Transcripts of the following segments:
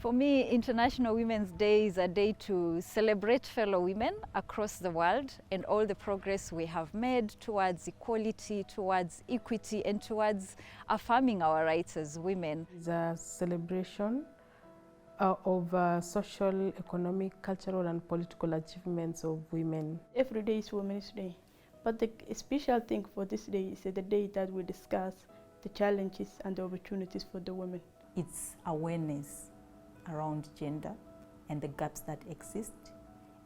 For me, International Women's Day is a day to celebrate fellow women across the world and all the progress we have made towards equality, towards equity, and towards affirming our rights as women. It's a celebration of social, economic, cultural, and political achievements of women. Every day is Women's Day, but the special thing for this day is the day that we discuss the challenges and the opportunities for the women. It's awareness around gender and the gaps that exist,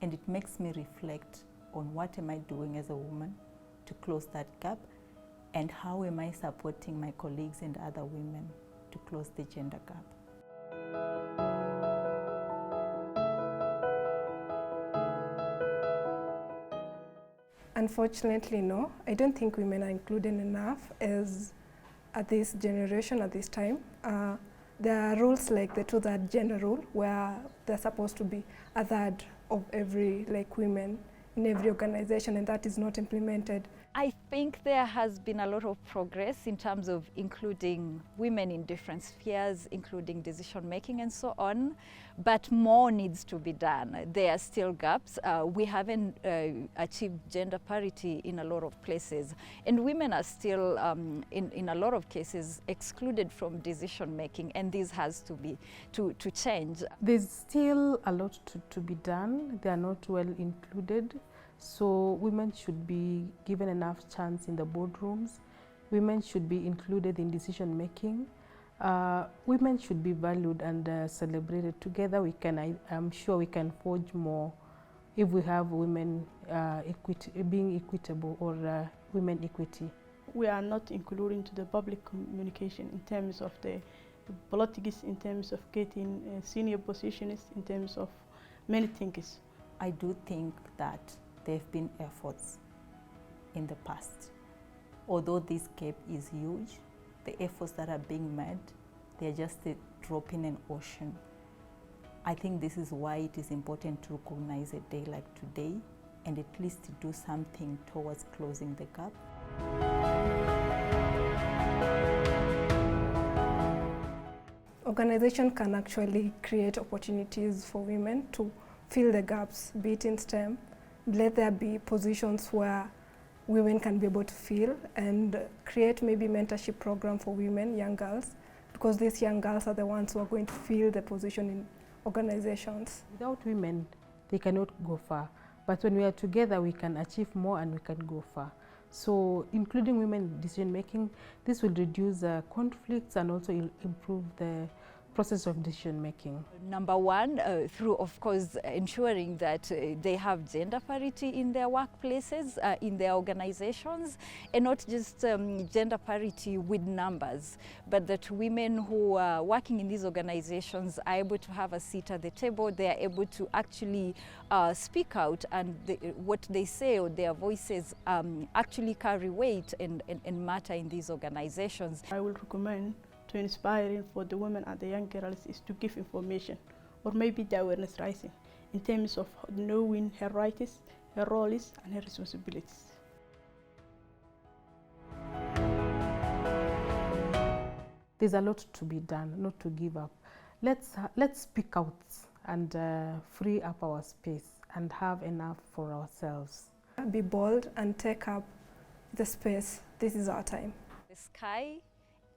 and it makes me reflect on what am I doing as a woman to close that gap, and how am I supporting my colleagues and other women to close the gender gap. Unfortunately, no. I don't think women are included enough as at this generation, at this time. There are rules like the two-third gender rule, where they're supposed to be a third of every women in every organization, and that is not implemented. I think there has been a lot of progress in terms of including women in different spheres, including decision making and so on, but more needs to be done. There are still gaps. We haven't achieved gender parity in a lot of places, and women are still, in a lot of cases, excluded from decision making, and this has to be to change. There's still a lot to be done. They are not well included. So women should be given enough chance in the boardrooms. Women should be included in decision making. Women should be valued and celebrated. Together I'm sure we can forge more if we have women being equitable, or women equity. We are not including to the public communication in terms of the politics, in terms of getting senior positions, in terms of many things. I do think that there have been efforts in the past. Although this gap is huge, the efforts that are being made, they're just a drop in an ocean. I think this is why it is important to recognize a day like today and at least to do something towards closing the gap. Organization can actually create opportunities for women to fill the gaps, be it in STEM. Let there be positions where women can be able to fill, and create maybe mentorship program for women, young girls, because these young girls are the ones who are going to fill the position in organizations. Without women, they cannot go far. But when we are together, we can achieve more and we can go far. So including women in decision making, this will reduce conflicts and also improve the process of decision making. Number one, through of course ensuring that they have gender parity in their workplaces, in their organizations, and not just gender parity with numbers, but that women who are working in these organizations are able to have a seat at the table. They are able to actually speak out, and what they say or their voices actually carry weight and matter in these organizations. I will recommend to inspiring for the women and the young girls is to give information, or maybe the awareness rising in terms of knowing her rights, her roles, and her responsibilities. There's a lot to be done, not to give up. Let's speak out and free up our space and have enough for ourselves. Be bold and take up the space. This is our time. The sky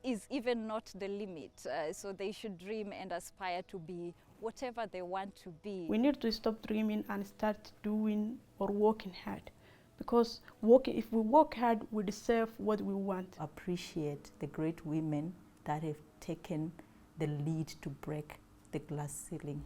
is even not the limit, so they should dream and aspire to be whatever they want to be. We need to stop dreaming and start doing or working hard, because if we work hard, we deserve what we want. Appreciate the great women that have taken the lead to break the glass ceiling.